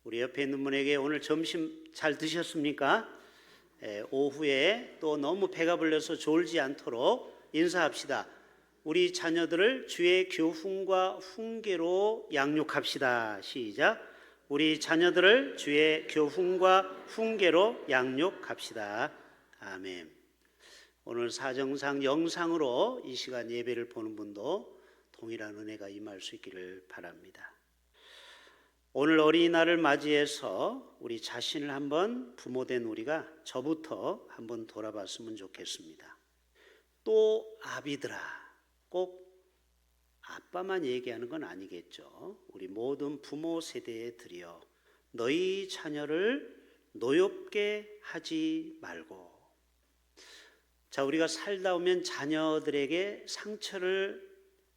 우리 옆에 있는 분에게 오늘 점심 잘 드셨습니까? 오후에 또 너무 배가 불러서 졸지 않도록 인사합시다. 우리 자녀들을 주의 교훈과 훈계로 양육합시다. 시작. 우리 자녀들을 주의 교훈과 훈계로 양육합시다. 아멘. 오늘 사정상 영상으로 이 시간 예배를 보는 분도 동일한 은혜가 임할 수 있기를 바랍니다. 오늘 어린이날을 맞이해서 우리 자신을 한번 부모된 우리가 저부터 한번 돌아봤으면 좋겠습니다. 또 아비들아, 꼭 아빠만 얘기하는 건 아니겠죠. 우리 모든 부모 세대에 드려 너희 자녀를 노엽게 하지 말고. 자, 우리가 살다 오면 자녀들에게 상처를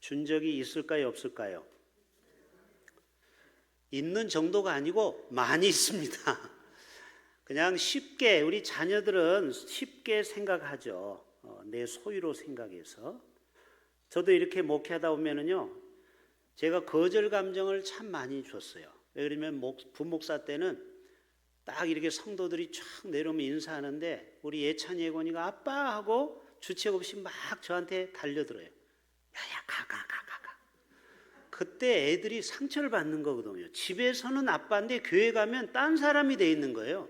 준 적이 있을까요, 없을까요? 있는 정도가 아니고 많이 있습니다. 그냥 쉽게, 우리 자녀들은 쉽게 생각하죠. 내 소유로 생각해서. 저도 이렇게 목회하다 보면은요, 제가 거절 감정을 참 많이 줬어요. 왜 그러면 부목사 때는 딱 이렇게 성도들이 쫙 내려오면 인사하는데 우리 예찬이 예건이가 아빠 하고 주책 없이 막 저한테 달려들어요. 야야 가. 그때 애들이 상처를 받는 거거든요. 집에서는 아빠인데 교회 가면 딴 사람이 돼 있는 거예요.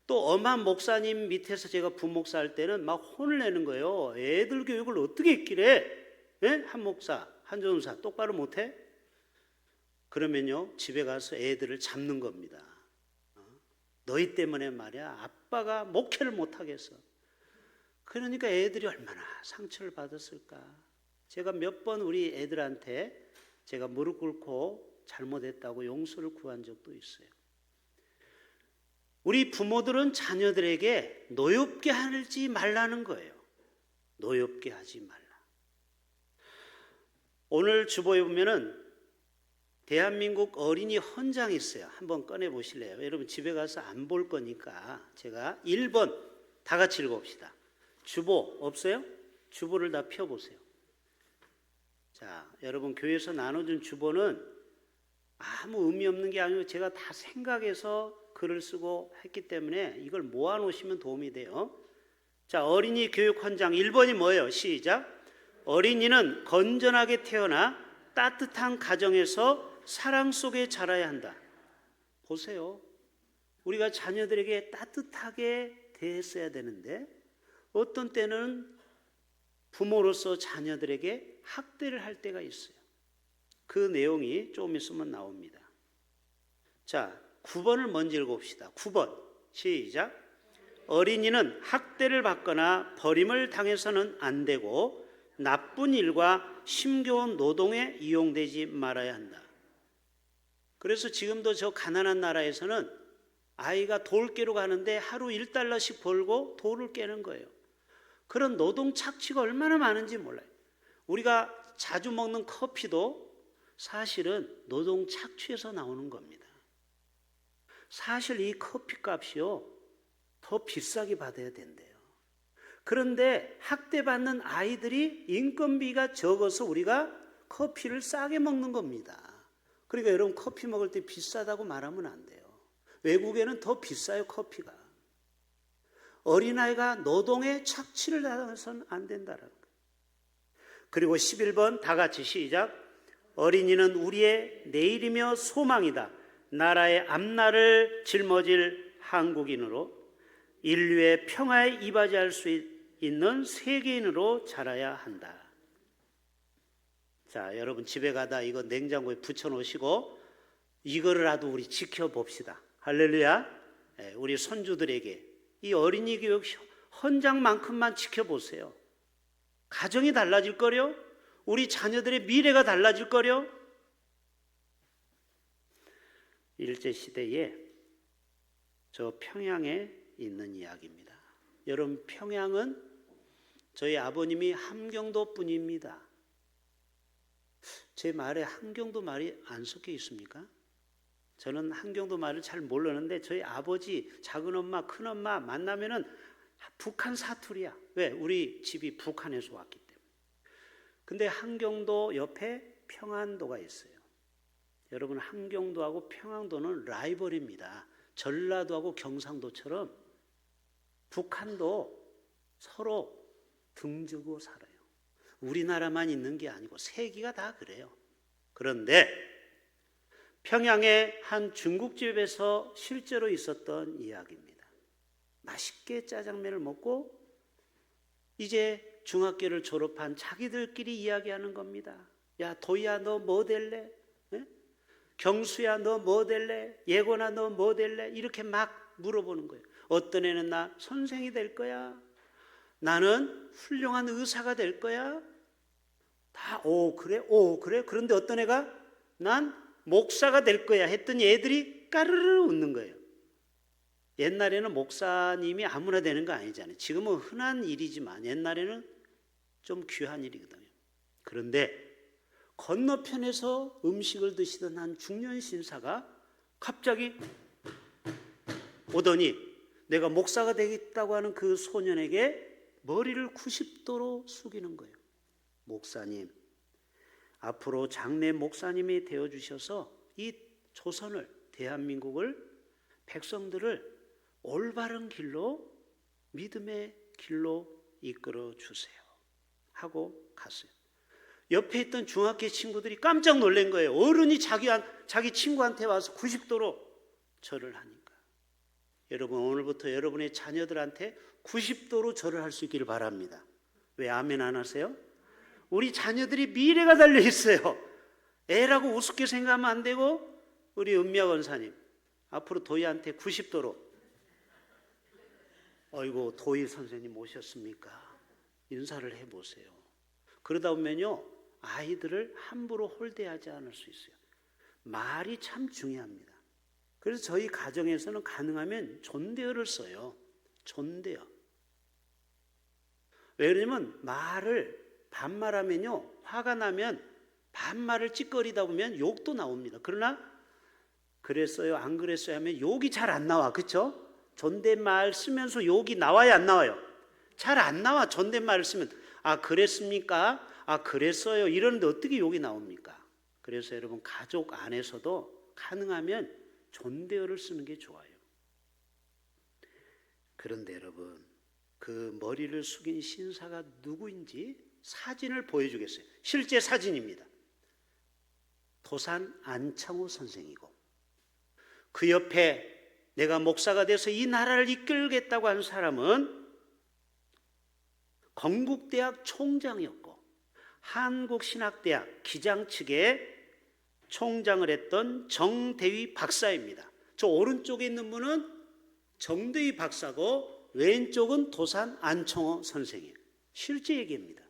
또 엄한 목사님 밑에서 제가 부목사 할 때는 막 혼을 내는 거예요. 애들 교육을 어떻게 했길래 한 목사, 한 전사 똑바로 못해? 그러면요 집에 가서 애들을 잡는 겁니다. 너희 때문에 말이야 아빠가 목회를 못하겠어. 그러니까 애들이 얼마나 상처를 받았을까. 제가 몇 번 우리 애들한테 제가 무릎 꿇고 잘못했다고 용서를 구한 적도 있어요. 우리 부모들은 자녀들에게 노엽게 하지 말라는 거예요. 노엽게 하지 말라. 오늘 주보에 보면은 대한민국 어린이 헌장이 있어요. 한번 꺼내 보실래요? 여러분 집에 가서 안 볼 거니까 제가 1번 다 같이 읽어봅시다. 주보 없어요? 주보를 다 펴보세요. 자, 여러분 교회에서 나눠준 주보는 아무 의미 없는 게 아니고 제가 다 생각해서 글을 쓰고 했기 때문에 이걸 모아놓으시면 도움이 돼요. 자, 어린이 교육 헌장 1번이 뭐예요? 시작. 어린이는 건전하게 태어나 따뜻한 가정에서 사랑 속에 자라야 한다. 보세요. 우리가 자녀들에게 따뜻하게 대했어야 되는데 어떤 때는 부모로서 자녀들에게 학대를 할 때가 있어요. 그 내용이 좀 있으면 나옵니다. 자, 9번을 먼저 읽어봅시다. 9번 시작. 어린이는 학대를 받거나 버림을 당해서는 안 되고 나쁜 일과 힘겨운 노동에 이용되지 말아야 한다. 그래서 지금도 저 가난한 나라에서는 아이가 돌 깨러 가는데 하루 1달러씩 벌고 돌을 깨는 거예요. 그런 노동 착취가 얼마나 많은지 몰라요. 우리가 자주 먹는 커피도 사실은 노동 착취에서 나오는 겁니다. 사실 이 커피 값이요 더 비싸게 받아야 된대요. 그런데 학대받는 아이들이 인건비가 적어서 우리가 커피를 싸게 먹는 겁니다. 그러니까 여러분 커피 먹을 때 비싸다고 말하면 안 돼요. 외국에는 더 비싸요 커피가. 어린아이가 노동에 착취를 당해서는 안 된다는 거예요. 그리고 11번 다 같이 시작. 어린이는 우리의 내일이며 소망이다. 나라의 앞날을 짊어질 한국인으로 인류의 평화에 이바지할 수 있는 세계인으로 자라야 한다. 자, 여러분 집에 가다 이거 냉장고에 붙여놓으시고 이거라도 우리 지켜봅시다. 할렐루야. 우리 손주들에게 이 어린이 교육 헌장만큼만 지켜보세요. 가정이 달라질 거려? 우리 자녀들의 미래가 달라질 거려? 일제시대에 저 평양에 있는 이야기입니다. 여러분 평양은 저희 아버님이 함경도 분입니다. 제 말에 함경도 말이 안 섞여 있습니까? 저는 함경도 말을 잘 모르는데 저희 아버지, 작은엄마, 큰엄마 만나면은 북한 사투리야. 왜? 우리 집이 북한에서 왔기 때문에. 근데 함경도 옆에 평안도가 있어요. 여러분, 함경도하고 평안도는 라이벌입니다. 전라도하고 경상도처럼 북한도 서로 등지고 살아요. 우리나라만 있는 게 아니고 세계가 다 그래요. 그런데 평양의 한 중국집에서 실제로 있었던 이야기입니다. 맛있게 짜장면을 먹고 이제 중학교를 졸업한 자기들끼리 이야기하는 겁니다. 야, 도희야, 너 뭐 될래? 에? 경수야, 너 뭐 될래? 예곤아, 너 뭐 될래? 이렇게 막 물어보는 거예요. 어떤 애는 나 선생이 될 거야. 나는 훌륭한 의사가 될 거야. 다 오 그래? 오 그래? 그런데 어떤 애가 난 목사가 될 거야 했더니 애들이 까르르 웃는 거예요. 옛날에는 목사님이 아무나 되는 거 아니잖아요. 지금은 흔한 일이지만 옛날에는 좀 귀한 일이거든요. 그런데 건너편에서 음식을 드시던 한 중년 신사가 갑자기 오더니 내가 목사가 되겠다고 하는 그 소년에게 머리를 90도로 숙이는 거예요. 목사님, 앞으로 장래 목사님이 되어주셔서 이 조선을, 대한민국을, 백성들을 올바른 길로, 믿음의 길로 이끌어 주세요 하고 갔어요. 옆에 있던 중학교 친구들이 깜짝 놀란 거예요. 어른이 자기 친구한테 와서 90도로 절을 하니까. 여러분, 오늘부터 여러분의 자녀들한테 90도로 절을 할 수 있기를 바랍니다. 왜 아멘 안 하세요? 우리 자녀들이 미래가 달려 있어요. 애라고 우습게 생각하면 안 되고, 우리 은미아 권사님 앞으로 도희한테 90도로 어이고 도희 선생님 오셨습니까? 인사를 해보세요. 그러다 보면요, 아이들을 함부로 홀대하지 않을 수 있어요. 말이 참 중요합니다. 그래서 저희 가정에서는 가능하면 존대어를 써요. 존대어. 왜냐면 말을 반말하면요, 화가 나면 반말을 찌꺼리다 보면 욕도 나옵니다. 그러나 그랬어요 안 그랬어요 하면 욕이 잘 안 나와. 그렇죠? 존댓말 쓰면서 욕이 나와요 안 나와요? 잘 안 나와. 존댓말을 쓰면 아 그랬습니까? 아 그랬어요 이러는데 어떻게 욕이 나옵니까? 그래서 여러분, 가족 안에서도 가능하면 존대어를 쓰는 게 좋아요. 그런데 여러분, 그 머리를 숙인 신사가 누구인지 사진을 보여주겠어요. 실제 사진입니다. 도산 안창호 선생이고, 그 옆에 내가 목사가 돼서 이 나라를 이끌겠다고 한 사람은 건국대학 총장이었고 한국신학대학 기장 측에 총장을 했던 정대위 박사입니다. 저 오른쪽에 있는 분은 정대위 박사고 왼쪽은 도산 안창호 선생이에요. 실제 얘기입니다.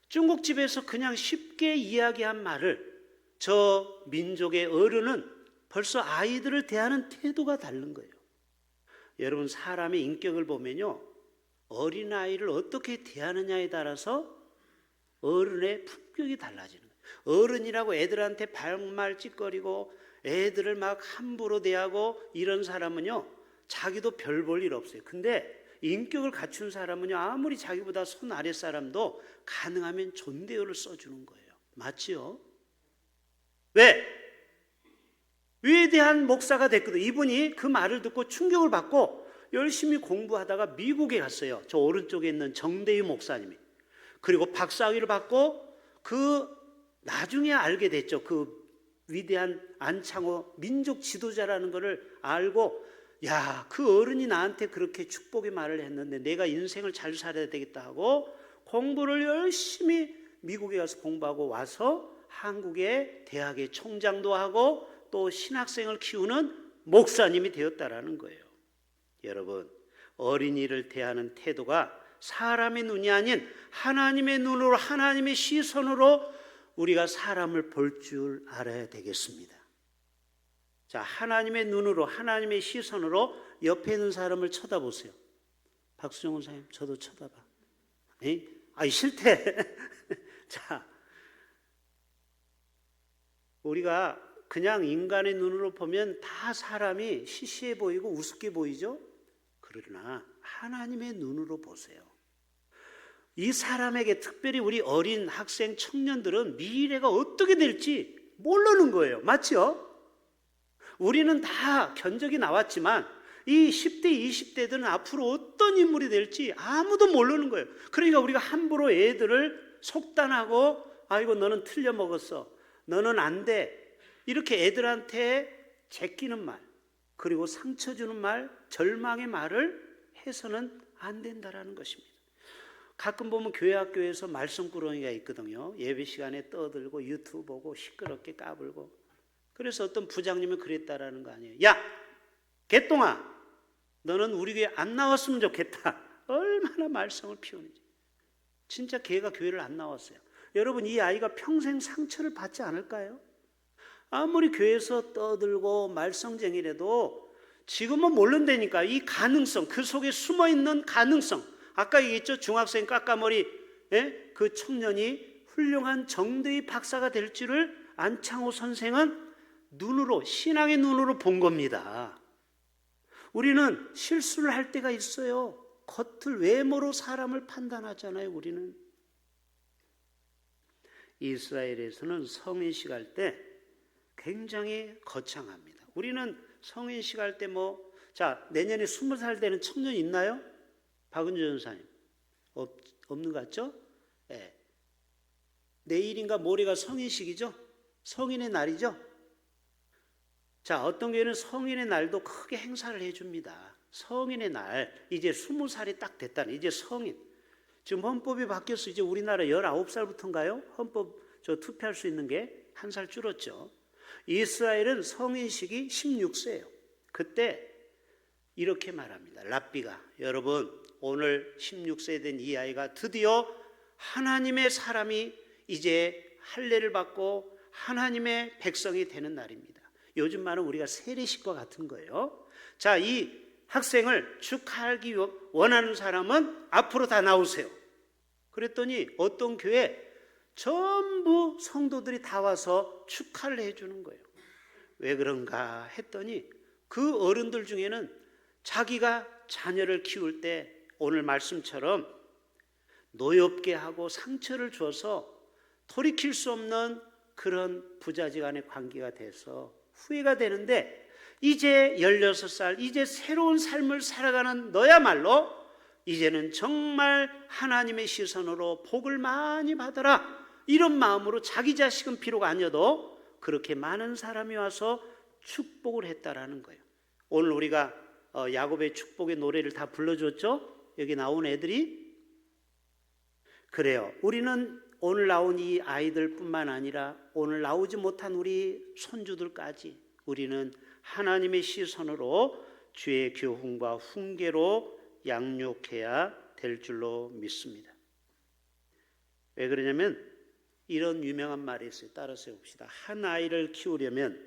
중국집에서 그냥 쉽게 이야기한 말을 저 민족의 어른은 벌써 아이들을 대하는 태도가 다른 거예요. 여러분, 사람의 인격을 보면요, 어린아이를 어떻게 대하느냐에 따라서 어른의 품격이 달라지는 거예요. 어른이라고 애들한테 반말 찌꺼리고 애들을 막 함부로 대하고 이런 사람은요, 자기도 별 볼 일 없어요. 근데 인격을 갖춘 사람은요, 아무리 자기보다 손 아래 사람도 가능하면 존대어를 써주는 거예요. 맞지요? 왜? 위대한 목사가 됐거든. 이분이 그 말을 듣고 충격을 받고 열심히 공부하다가 미국에 갔어요. 저 오른쪽에 있는 정대희 목사님이. 그리고 박사학위를 받고 그 나중에 알게 됐죠. 그 위대한 안창호 민족 지도자라는 것을 알고, 야, 그 어른이 나한테 그렇게 축복의 말을 했는데 내가 인생을 잘 살아야 되겠다 하고 공부를 열심히 미국에 가서 공부하고 와서 한국의 대학의 총장도 하고 또 신학생을 키우는 목사님이 되었다라는 거예요. 여러분, 어린이를 대하는 태도가 사람의 눈이 아닌 하나님의 눈으로, 하나님의 시선으로 우리가 사람을 볼 줄 알아야 되겠습니다. 자, 하나님의 눈으로, 하나님의 시선으로 옆에 있는 사람을 쳐다보세요. 박수정 원사님, 저도 쳐다봐. 아이 싫대. 자, 우리가 그냥 인간의 눈으로 보면 다 사람이 시시해 보이고 우습게 보이죠? 그러나 하나님의 눈으로 보세요. 이 사람에게, 특별히 우리 어린 학생 청년들은 미래가 어떻게 될지 모르는 거예요. 맞죠? 우리는 다 견적이 나왔지만 이 10대, 20대들은 앞으로 어떤 인물이 될지 아무도 모르는 거예요. 그러니까 우리가 함부로 애들을 속단하고 아이고 너는 틀려먹었어, 너는 안 돼, 이렇게 애들한테 제끼는 말, 그리고 상처 주는 말, 절망의 말을 해서는 안 된다라는 것입니다. 가끔 보면 교회 학교에서 말썽꾸러기가 있거든요. 예배 시간에 떠들고 유튜브 보고 시끄럽게 까불고. 그래서 어떤 부장님이 그랬다라는 거 아니에요. 야, 개똥아, 너는 우리 교회 안 나왔으면 좋겠다. 얼마나 말썽을 피우는지. 진짜 걔가 교회를 안 나왔어요. 여러분, 이 아이가 평생 상처를 받지 않을까요? 아무리 교회에서 떠들고 말썽쟁이라도 지금은 모른다니까. 이 가능성, 그 속에 숨어있는 가능성, 아까 얘기했죠. 중학생 까까머리 그 청년이 훌륭한 정대의 박사가 될 줄을 안창호 선생은 눈으로, 신앙의 눈으로 본 겁니다. 우리는 실수를 할 때가 있어요. 겉을 외모로 사람을 판단하잖아요. 우리는 이스라엘에서는 성인식 할 때 굉장히 거창합니다. 우리는 성인식 할 때 자, 내년에 20살 되는 청년 있나요? 박은주 전사님 없는 것 같죠? 네. 내일인가 모레가 성인식이죠? 성인의 날이죠? 자, 어떤 교회는 성인의 날도 크게 행사를 해줍니다. 성인의 날, 이제 20살이 딱 됐다는, 이제 성인. 지금 헌법이 바뀌었어. 이제 우리나라 19살부터인가요? 헌법 투표할 수 있는 게 한 살 줄었죠. 이스라엘은 성인식이 16세예요. 그때 이렇게 말합니다. 랍비가, 여러분, 오늘 16세 된 이 아이가 드디어 하나님의 사람이 이제 할례를 받고 하나님의 백성이 되는 날입니다. 요즘 말은 우리가 세례식과 같은 거예요. 자, 이 학생을 축하하기 원하는 사람은 앞으로 다 나오세요. 그랬더니 어떤 교회 전부 성도들이 다 와서 축하를 해주는 거예요. 왜 그런가 했더니 그 어른들 중에는 자기가 자녀를 키울 때 오늘 말씀처럼 노엽게 하고 상처를 줘서 돌이킬 수 없는 그런 부자지간의 관계가 돼서 후회가 되는데, 이제 16살, 이제 새로운 삶을 살아가는 너야말로 이제는 정말 하나님의 시선으로 복을 많이 받아라, 이런 마음으로 자기 자식은 비록 아니어도 그렇게 많은 사람이 와서 축복을 했다라는 거예요. 오늘 우리가 야곱의 축복의 노래를 다 불러줬죠? 여기 나온 애들이. 그래요. 우리는 오늘 나온 이 아이들뿐만 아니라 오늘 나오지 못한 우리 손주들까지 우리는 하나님의 시선으로 주의 교훈과 훈계로 양육해야 될 줄로 믿습니다. 왜 그러냐면 이런 유명한 말이 있어요. 따라서 해봅시다. 한 아이를 키우려면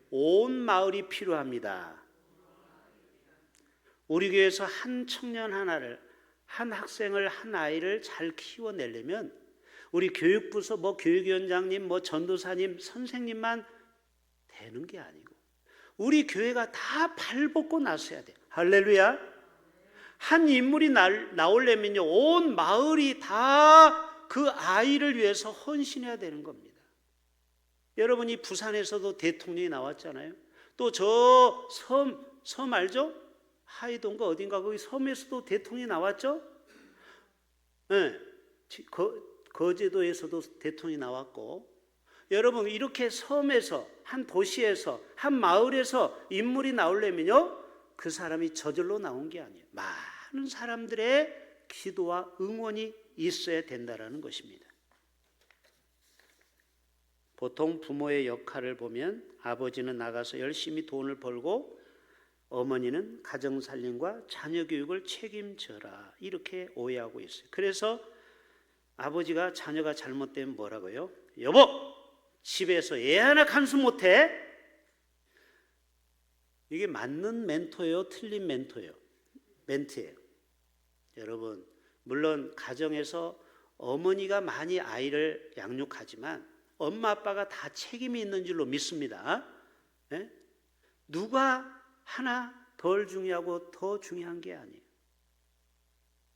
온 마을이 필요합니다. 우리 교회에서 한 청년 하나를, 한 학생을, 한 아이를 잘 키워내려면 우리 교육부서 교육위원장님, 전도사님, 선생님만 되는 게 아니고 우리 교회가 다 발벗고 나서야 돼요. 할렐루야. 한 인물이 나오려면요, 온 마을이 다 그 아이를 위해서 헌신해야 되는 겁니다. 여러분이 부산에서도 대통령이 나왔잖아요. 또 저 섬 알죠? 하이동가 어딘가 거기 섬에서도 대통령이 나왔죠? 네. 거제도에서도 대통령이 나왔고, 여러분 이렇게 섬에서, 한 도시에서, 한 마을에서 인물이 나오려면요, 그 사람이 저절로 나온 게 아니에요. 많은 사람들의 기도와 응원이 있어야 된다는 것입니다. 보통 부모의 역할을 보면 아버지는 나가서 열심히 돈을 벌고 어머니는 가정살림과 자녀 교육을 책임져라, 이렇게 오해하고 있어요. 그래서 아버지가 자녀가 잘못되면 뭐라고요? 여보, 집에서 애 하나 간수 못해? 이게 맞는 멘토예요? 틀린 멘토예요? 멘트예요. 여러분, 물론 가정에서 어머니가 많이 아이를 양육하지만 엄마 아빠가 다 책임이 있는 줄로 믿습니다. 네? 누가 하나 덜 중요하고 더 중요한 게 아니에요.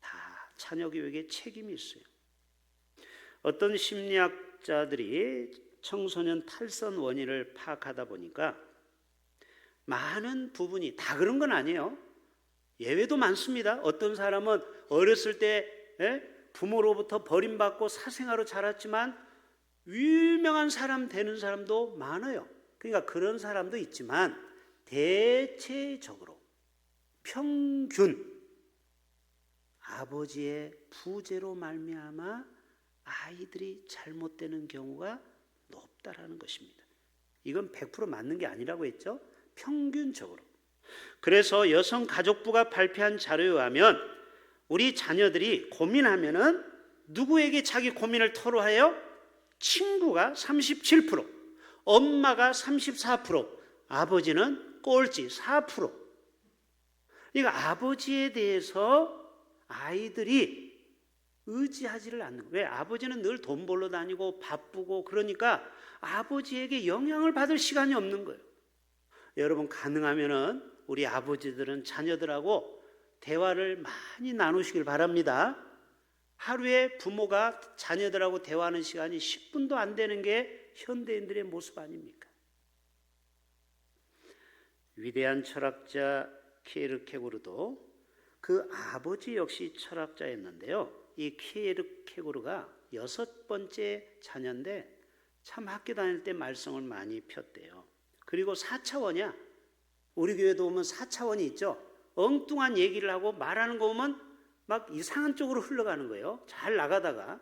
다 자녀 교육에 책임이 있어요. 어떤 심리학자들이 청소년 탈선 원인을 파악하다 보니까 많은 부분이 다 그런 건 아니에요. 예외도 많습니다. 어떤 사람은 어렸을 때 부모로부터 버림받고 사생아로 자랐지만 유명한 사람 되는 사람도 많아요. 그러니까 그런 사람도 있지만 대체적으로 평균 아버지의 부재로 말미암아 아이들이 잘못되는 경우가 높다라는 것입니다. 이건 100% 맞는 게 아니라고 했죠. 평균적으로. 그래서 여성가족부가 발표한 자료에 의하면 우리 자녀들이 고민하면은 누구에게 자기 고민을 토로해요? 친구가 37%, 엄마가 34%, 아버지는 꼴찌 4%. 그러니까 아버지에 대해서 아이들이 의지하지를 않는 거예요. 왜? 아버지는 늘 돈 벌러 다니고 바쁘고 그러니까 아버지에게 영향을 받을 시간이 없는 거예요. 여러분 가능하면은 우리 아버지들은 자녀들하고 대화를 많이 나누시길 바랍니다. 하루에 부모가 자녀들하고 대화하는 시간이 10분도 안 되는 게 현대인들의 모습 아닙니까? 위대한 철학자 키에르케고르도 그 아버지 역시 철학자였는데요. 이 키에르케고르가 6번째 자녀인데 참 학교 다닐 때 말썽을 많이 폈대요. 그리고 4차원이야. 우리 교회도 보면 4차원이 있죠. 엉뚱한 얘기를 하고 말하는 거 보면 막 이상한 쪽으로 흘러가는 거예요. 잘 나가다가.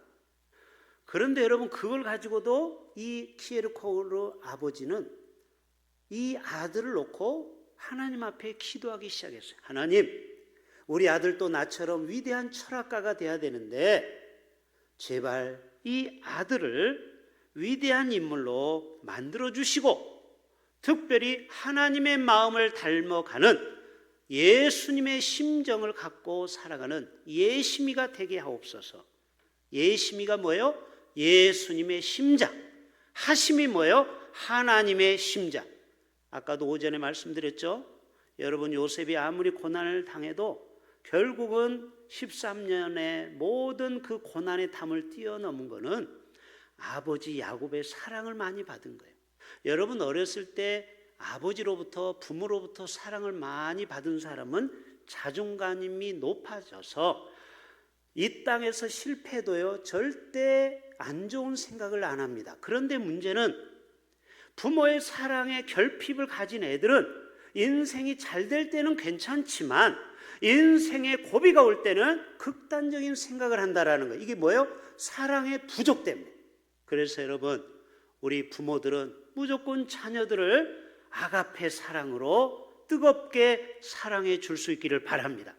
그런데 여러분 그걸 가지고도 이 키에르케고르 아버지는 이 아들을 놓고 하나님 앞에 기도하기 시작했어요. 하나님, 우리 아들도 나처럼 위대한 철학가가 돼야 되는데 제발 이 아들을 위대한 인물로 만들어 주시고 특별히 하나님의 마음을 닮아가는 예수님의 심정을 갖고 살아가는 예심이가 되게 하옵소서. 예심이가 뭐예요? 예수님의 심장. 하심이 뭐예요? 하나님의 심장. 아까도 오전에 말씀드렸죠. 여러분 요셉이 아무리 고난을 당해도 결국은 13년의 모든 그 고난의 담을 뛰어넘은 거는 아버지 야곱의 사랑을 많이 받은 거예요. 여러분 어렸을 때 아버지로부터 부모로부터 사랑을 많이 받은 사람은 자존감이 높아져서 이 땅에서 실패도요 절대 안 좋은 생각을 안 합니다. 그런데 문제는 부모의 사랑에 결핍을 가진 애들은 인생이 잘 될 때는 괜찮지만 인생의 고비가 올 때는 극단적인 생각을 한다라는 거예요. 이게 뭐예요? 사랑의 부족 때문에. 그래서 여러분 우리 부모들은 무조건 자녀들을 아가페 사랑으로 뜨겁게 사랑해 줄 수 있기를 바랍니다.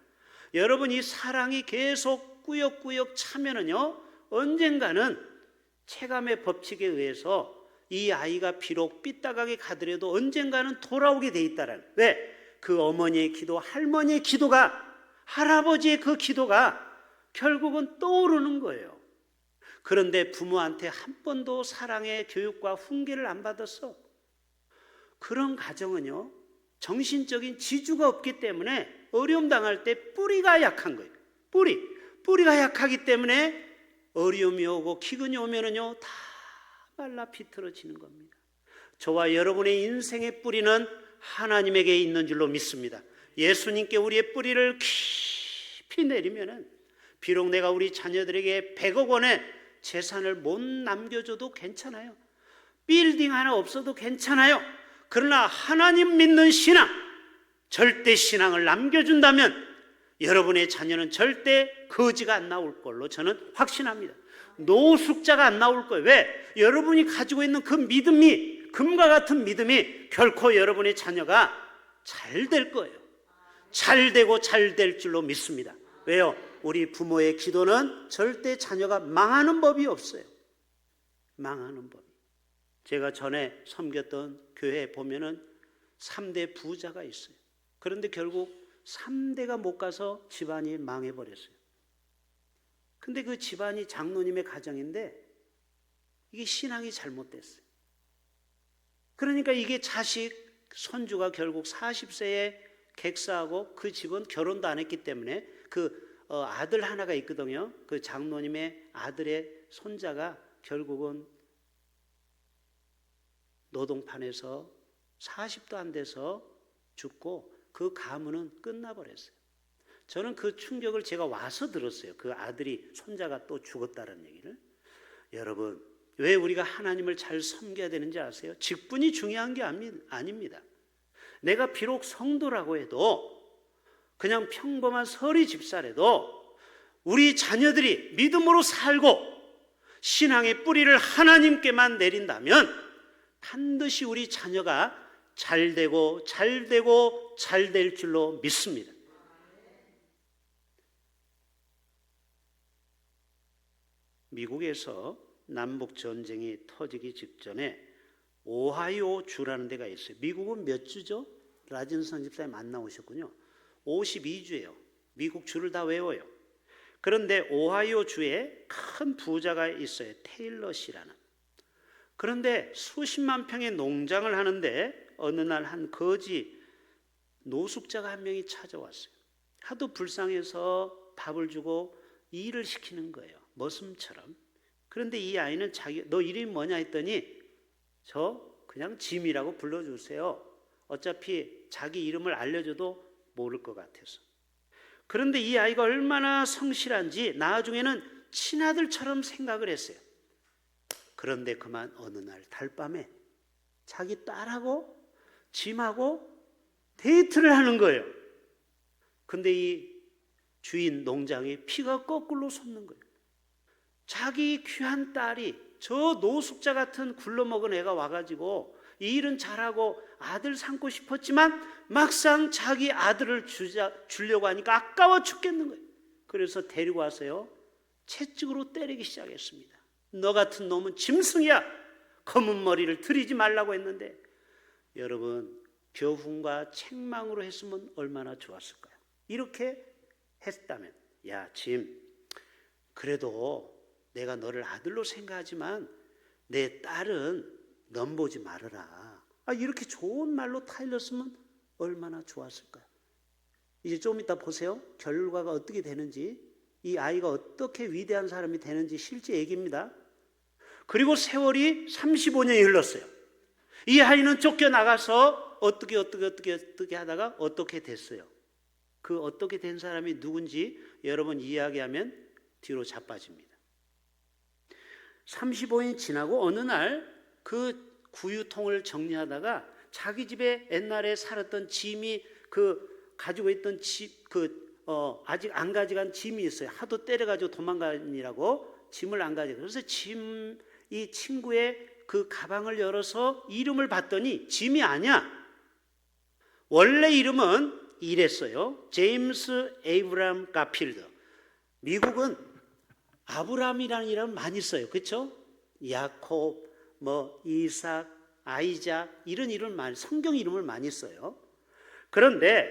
여러분 이 사랑이 계속 꾸역꾸역 차면은요 언젠가는 체감의 법칙에 의해서 이 아이가 비록 삐딱하게 가더라도 언젠가는 돌아오게 돼 있다라는. 왜? 그 어머니의 기도, 할머니의 기도가, 할아버지의 그 기도가 결국은 떠오르는 거예요. 그런데 부모한테 한 번도 사랑의 교육과 훈계를 안 받았어. 그런 가정은요 정신적인 지주가 없기 때문에 어려움 당할 때 뿌리가 약한 거예요. 뿌리가 약하기 때문에 어려움이 오고 기근이 오면은요 다 말라 비틀어지는 겁니다. 저와 여러분의 인생의 뿌리는 하나님에게 있는 줄로 믿습니다. 예수님께 우리의 뿌리를 깊이 내리면은 비록 내가 우리 자녀들에게 100억 원의 재산을 못 남겨줘도 괜찮아요. 빌딩 하나 없어도 괜찮아요. 그러나 하나님 믿는 신앙, 절대 신앙을 남겨준다면 여러분의 자녀는 절대 거지가 안 나올 걸로 저는 확신합니다. 노숙자가 안 나올 거예요. 왜? 여러분이 가지고 있는 그 믿음이, 금과 같은 믿음이 결코 여러분의 자녀가 잘 될 거예요. 잘 되고 잘 될 줄로 믿습니다. 왜요? 우리 부모의 기도는 절대 자녀가 망하는 법이 없어요. 망하는 법이. 제가 전에 섬겼던 교회에 보면은 3대 부자가 있어요. 그런데 결국 3대가 못 가서 집안이 망해버렸어요. 근데 그 집안이 장로님의 가정인데 이게 신앙이 잘못됐어요. 그러니까 이게 자식, 손주가 결국 40세에 객사하고 그 집은 결혼도 안 했기 때문에 그 아들 하나가 있거든요. 그 장로님의 아들의 손자가 결국은 노동판에서 40도 안 돼서 죽고 그 가문은 끝나버렸어요. 저는 그 충격을 제가 와서 들었어요. 그 아들이, 손자가 또 죽었다는 얘기를. 여러분, 왜 우리가 하나님을 잘 섬겨야 되는지 아세요? 직분이 중요한 게 아닙니다. 내가 비록 성도라고 해도, 그냥 평범한 서리 집사라도 우리 자녀들이 믿음으로 살고 신앙의 뿌리를 하나님께만 내린다면 반드시 우리 자녀가 잘 되고 잘 될 줄로 믿습니다. 미국에서 남북 전쟁이 터지기 직전에 오하이오 주라는 데가 있어요. 미국은 몇 주죠? 라진선 집사님 안 나오셨군요. 52주예요. 미국 주를 다 외워요. 그런데 오하이오 주에 큰 부자가 있어요. 테일러 씨라는. 그런데 수십만 평의 농장을 하는데 어느 날 한 거지 노숙자가 한 명이 찾아왔어요. 하도 불쌍해서 밥을 주고 일을 시키는 거예요. 머슴처럼. 그런데 이 아이는 너 이름이 뭐냐 했더니 저 그냥 짐이라고 불러주세요. 어차피 자기 이름을 알려줘도 모를 것 같아서. 그런데 이 아이가 얼마나 성실한지 나중에는 친아들처럼 생각을 했어요. 그런데 그만 어느 날 달밤에 자기 딸하고 짐하고 데이트를 하는 거예요. 근데 이 주인 농장에 피가 거꾸로 솟는 거예요. 자기 귀한 딸이 저 노숙자 같은 굴러먹은 애가 와가지고 이 일은 잘하고 아들 삼고 싶었지만 막상 자기 아들을 주려고 하니까 아까워 죽겠는 거예요. 그래서 데리고 와서요, 채찍으로 때리기 시작했습니다. 너 같은 놈은 짐승이야. 검은 머리를 들이지 말라고 했는데, 여러분, 교훈과 책망으로 했으면 얼마나 좋았을까요? 이렇게 했다면, 야 짐, 그래도 내가 너를 아들로 생각하지만 내 딸은 넘보지 말아라. 이렇게 좋은 말로 타일렀으면 얼마나 좋았을까요? 이제 좀 이따 보세요. 결과가 어떻게 되는지, 이 아이가 어떻게 위대한 사람이 되는지 실제 얘기입니다. 그리고 세월이 35년이 흘렀어요. 이 아이는 쫓겨나가서 어떻게 하다가 어떻게 됐어요. 그 어떻게 된 사람이 누군지 여러분 이야기하면 뒤로 자빠집니다. 35년이 지나고 어느 날 그 구유통을 정리하다가 자기 집에 옛날에 살았던 짐이 가지고 있던 아직 안 가져간 짐이 있어요. 하도 때려가지고 도망가니라고 짐을 안 가져가. 그래서 이 친구의 그 가방을 열어서 이름을 봤더니 짐이 아니야. 원래 이름은 이랬어요. 제임스 에이브람 가필드. 미국은 아브라함이라는 이름 많이 써요. 그렇죠? 야콥, 이삭, 아이작 이런 이름을 성경 이름을 많이 써요. 그런데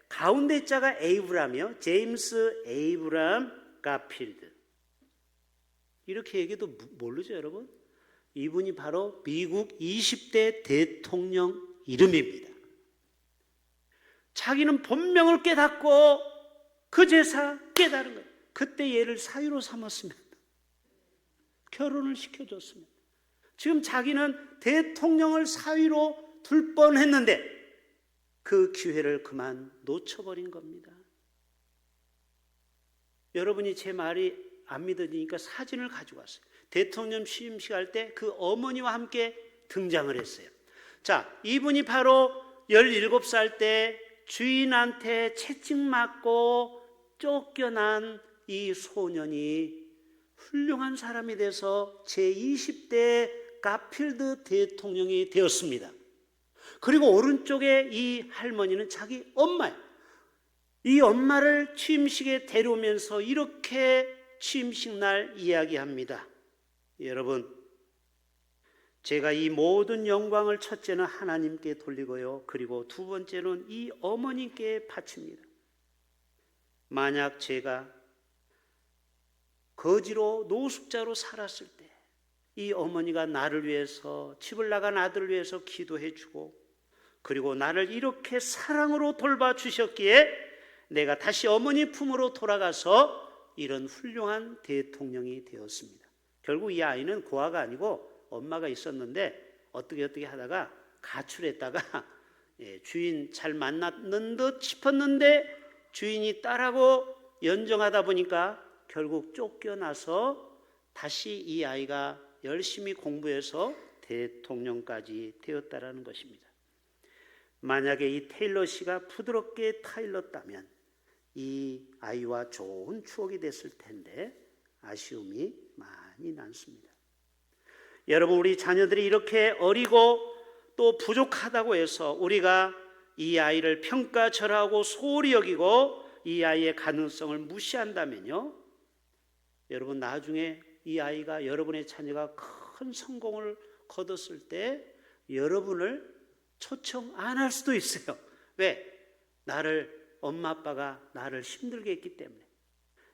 가운데 자가 에이브람이요. 제임스 에이브람 가필드. 이렇게 얘기해도 모르죠, 여러분? 이분이 바로 미국 20대 대통령 이름입니다. 자기는 본명을 깨닫고 그제서 깨달은 거예요. 그때 얘를 사위로 삼았으면, 결혼을 시켜줬으면, 지금 자기는 대통령을 사위로 둘 뻔했는데 그 기회를 그만 놓쳐버린 겁니다. 여러분이 제 말이 안 믿어지니까 사진을 가지고 왔어요. 대통령 취임식 할 때 그 어머니와 함께 등장을 했어요. 자, 이분이 바로 17살 때 주인한테 채찍 맞고 쫓겨난 이 소년이 훌륭한 사람이 돼서 제20대 가필드 대통령이 되었습니다. 그리고 오른쪽에 이 할머니는 자기 엄마예요. 이 엄마를 취임식에 데려오면서 이렇게 취임식 날 이야기합니다. 여러분, 제가 이 모든 영광을 첫째는 하나님께 돌리고요, 그리고 두 번째는 이 어머님께 바칩니다. 만약 제가 거지로 노숙자로 살았을 때 이 어머니가 나를 위해서, 집을 나간 아들을 위해서 기도해 주고, 그리고 나를 이렇게 사랑으로 돌봐주셨기에 내가 다시 어머니 품으로 돌아가서 이런 훌륭한 대통령이 되었습니다. 결국 이 아이는 고아가 아니고 엄마가 있었는데 어떻게 하다가 가출했다가 주인 잘 만났는 듯 싶었는데 주인이 딸하고 연정하다 보니까 결국 쫓겨나서 다시 이 아이가 열심히 공부해서 대통령까지 되었다라는 것입니다. 만약에 이 테일러 씨가 부드럽게 타일렀다면 이 아이와 좋은 추억이 됐을 텐데 아쉬움이 많이 남습니다. 여러분, 우리 자녀들이 이렇게 어리고 또 부족하다고 해서 우리가 이 아이를 평가절하하고 소홀히 여기고 이 아이의 가능성을 무시한다면요, 여러분 나중에 이 아이가, 여러분의 자녀가 큰 성공을 거뒀을 때 여러분을 초청 안 할 수도 있어요. 왜? 엄마 아빠가 나를 힘들게 했기 때문에.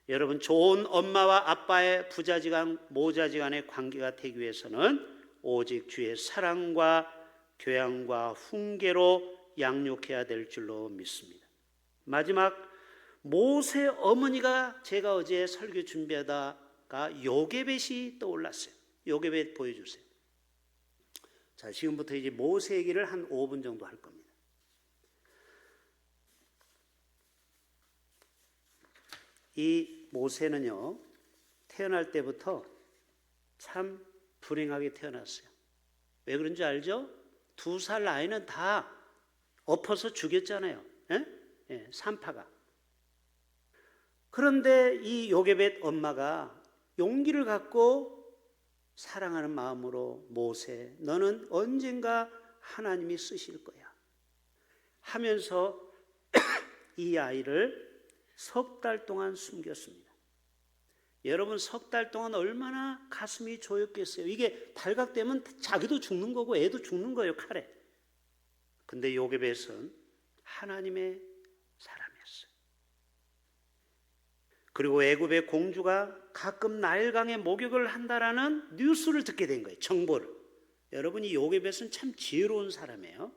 여러분, 좋은 엄마와 아빠의 부자지간 모자지간의 관계가 되기 위해서는 오직 주의 사랑과 교양과 훈계로 양육해야 될 줄로 믿습니다. 마지막, 모세 어머니가, 제가 어제 설교 준비하다가 요게벳이 떠올랐어요. 요게벳 보여주세요. 자, 지금부터 이제 모세 얘기를 한 5분 정도 할 겁니다. 이 모세는요, 태어날 때부터 참 불행하게 태어났어요. 왜 그런 줄 알죠? 2살 아이는 다 엎어서 죽였잖아요. 산파가. 그런데 이 요게벳 엄마가 용기를 갖고 사랑하는 마음으로, 모세, 너는 언젠가 하나님이 쓰실 거야 하면서 이 아이를 석 달 동안 숨겼습니다. 여러분, 석 달 동안 얼마나 가슴이 조였겠어요. 이게 발각되면 자기도 죽는 거고 애도 죽는 거예요, 칼에. 근데 요게벳은 하나님의 사람이었어요. 그리고 애굽의 공주가 가끔 나일강에 목욕을 한다라는 뉴스를 듣게 된 거예요, 정보를. 여러분, 이 요게벳은 참 지혜로운 사람이에요.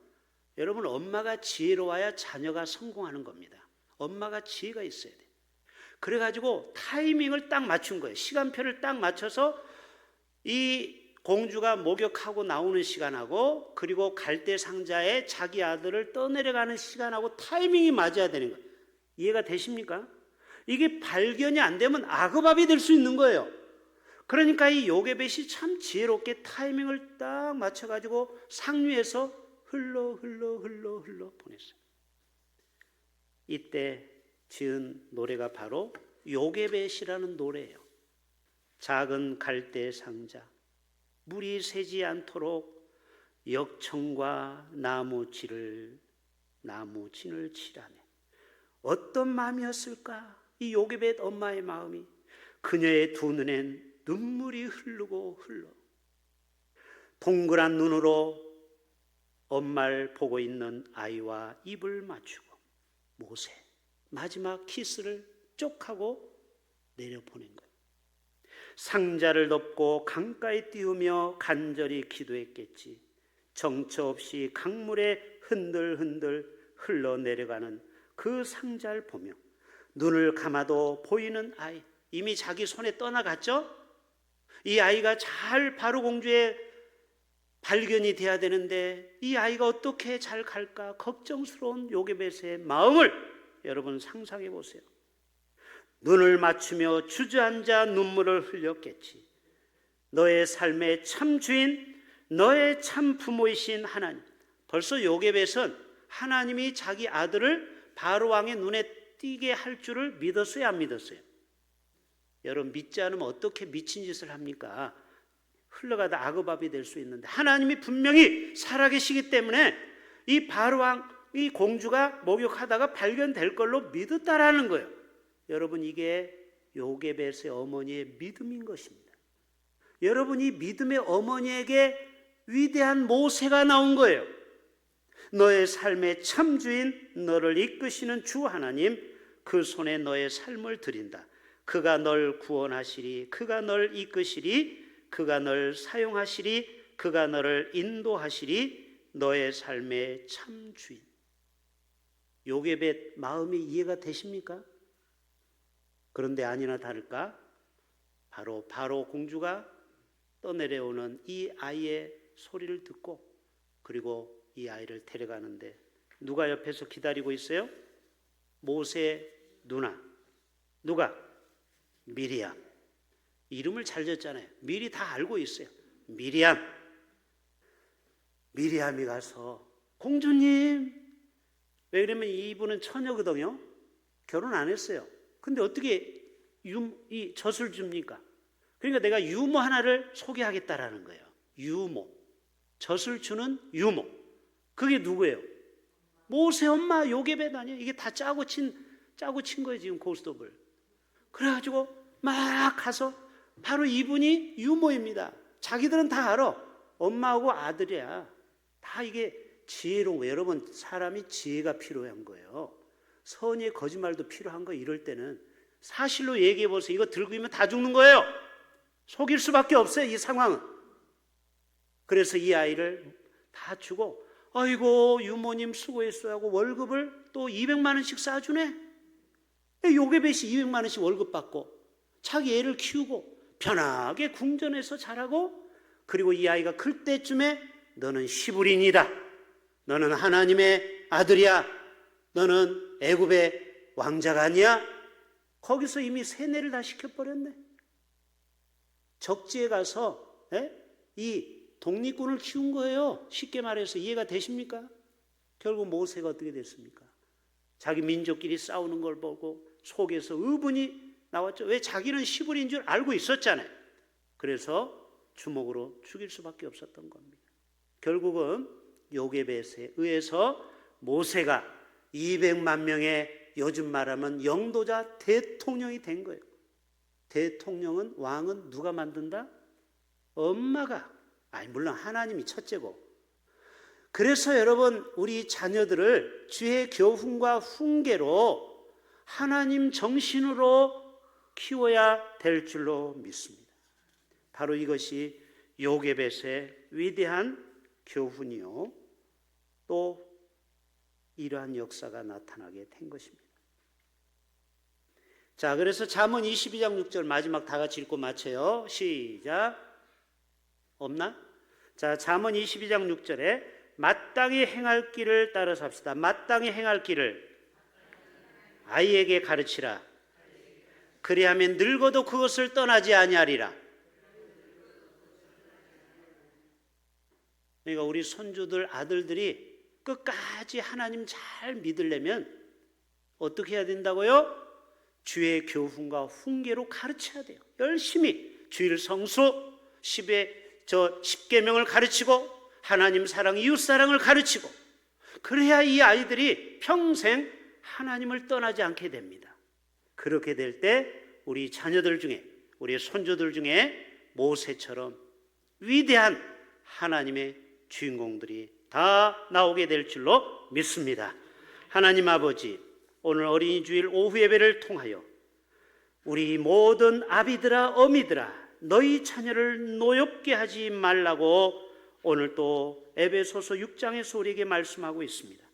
여러분, 엄마가 지혜로워야 자녀가 성공하는 겁니다. 엄마가 지혜가 있어야 돼요. 그래가지고 타이밍을 딱 맞춘 거예요. 시간표를 딱 맞춰서 이 공주가 목욕하고 나오는 시간하고 그리고 갈대 상자에 자기 아들을 떠내려가는 시간하고 타이밍이 맞아야 되는 거예요. 이해가 되십니까? 이게 발견이 안 되면 악업압이 될 수 있는 거예요. 그러니까 이 요게벳이 참 지혜롭게 타이밍을 딱 맞춰가지고 상류에서 흘러 보냈어요. 이때 지은 노래가 바로 요게벳이라는 노래예요. 작은 갈대 상자, 물이 새지 않도록 역청과 나무진을 칠하네. 어떤 마음이었을까? 이 요게벳 엄마의 마음이. 그녀의 두 눈엔 눈물이 흘러 동그란 눈으로 엄마를 보고 있는 아이와 입을 맞추고 모세 마지막 키스를 쪽 하고 내려보낸 거예요. 상자를 덮고 강가에 띄우며 간절히 기도했겠지. 정처 없이 강물에 흔들흔들 흘러내려가는 그 상자를 보며 눈을 감아도 보이는 아이, 이미 자기 손에 떠나갔죠? 이 아이가 잘 바로 공주의 발견이 돼야 되는데 이 아이가 어떻게 잘 갈까 걱정스러운 요게벳의 마음을 여러분 상상해 보세요. 눈을 맞추며 주저앉아 눈물을 흘렸겠지. 너의 삶의 참 주인, 너의 참 부모이신 하나님. 벌써 요게벳은 하나님이 자기 아들을 바로 왕의 눈에 띄게 할 줄을 믿었어요, 안 믿었어요? 여러분, 믿지 않으면 어떻게 미친 짓을 합니까? 흘러가다 악업압이 될 수 있는데 하나님이 분명히 살아계시기 때문에 이 바로 왕, 이 공주가 목욕하다가 발견될 걸로 믿었다라는 거예요. 여러분, 이게 요게벳의 어머니의 믿음인 것입니다. 여러분, 이 믿음의 어머니에게 위대한 모세가 나온 거예요. 너의 삶의 참 주인, 너를 이끄시는 주 하나님, 그 손에 너의 삶을 드린다. 그가 널 구원하시리, 그가 널 이끄시리, 그가 널 사용하시리, 그가 너를 인도하시리, 너의 삶의 참 주인. 요게벳 마음이 이해가 되십니까? 그런데 아니나 다를까 바로 공주가 떠내려오는 이 아이의 소리를 듣고 그리고 이 아이를 데려가는데 누가 옆에서 기다리고 있어요? 모세의 누나. 누가? 미리암. 이름을 잘 졌잖아요. 미리 다 알고 있어요. 미리암. 미리암이 가서 공주님, 왜 그러면 이분은 처녀거든요. 결혼 안 했어요. 근데 어떻게 이 젖을 줍니까? 그러니까 내가 유모 하나를 소개하겠다라는 거예요. 유모. 젖을 주는 유모. 그게 누구예요? 모세 엄마 요게벳 아니에요? 이게 다 짜고 친 거예요, 지금 고스톱을. 그래가지고 막 가서 바로 이분이 유모입니다. 자기들은 다 알아. 엄마하고 아들이야. 다 이게 지혜로운 거예요. 여러분, 사람이 지혜가 필요한 거예요. 선의의 거짓말도 필요한 거예요. 이럴 때는 사실로 얘기해 보세요. 이거 들고 있으면 다 죽는 거예요. 속일 수밖에 없어요, 이 상황은. 그래서 이 아이를 다 주고, 아이고 유모님 수고했어요 하고 월급을 또 200만 원씩 쏴주네. 요게벳이 200만 원씩 월급 받고 자기 애를 키우고 편하게 궁전에서 자라고, 그리고 이 아이가 클 때쯤에 너는 시브린이다. 너는 하나님의 아들이야. 너는 애굽의 왕자가 아니야. 거기서 이미 세뇌를 다 시켜버렸네. 적지에 가서 이 독립군을 키운 거예요. 쉽게 말해서 이해가 되십니까? 결국 모세가 어떻게 됐습니까? 자기 민족끼리 싸우는 걸 보고 속에서 의분이 나왔죠. 왜? 자기는 시불인 줄 알고 있었잖아요. 그래서 주먹으로 죽일 수밖에 없었던 겁니다. 결국은 요게벳에 의해서 모세가 200만 명의 요즘 말하면 영도자 대통령이 된 거예요. 대통령은, 왕은 누가 만든다? 엄마가. 물론 하나님이 첫째고. 그래서 여러분, 우리 자녀들을 주의 교훈과 훈계로 하나님 정신으로 키워야 될 줄로 믿습니다. 바로 이것이 요게벳의 위대한 교훈이요, 또 이러한 역사가 나타나게 된 것입니다. 자, 그래서 잠언 22장 6절 마지막 다 같이 읽고 마쳐요. 시작. 없나? 자, 잠언 22장 6절에 마땅히 행할 길을 따라 삽시다. 마땅히 행할 길을 아이에게 가르치라. 그리하면 늙어도 그것을 떠나지 아니하리라. 그러니까 우리 손주들, 아들들이 끝까지 하나님 잘 믿으려면 어떻게 해야 된다고요? 주의 교훈과 훈계로 가르쳐야 돼요. 열심히 주일 성수, 10계명을 가르치고 하나님 사랑, 이웃 사랑을 가르치고, 그래야 이 아이들이 평생 하나님을 떠나지 않게 됩니다. 그렇게 될 때 우리 자녀들 중에, 우리 손주들 중에 모세처럼 위대한 하나님의 주인공들이 다 나오게 될 줄로 믿습니다. 하나님 아버지, 오늘 어린이 주일 오후 예배를 통하여 우리 모든 아비들아, 어미들아, 너희 자녀를 노엽게 하지 말라고 오늘 또 에베소서 6장에서 우리에게 말씀하고 있습니다.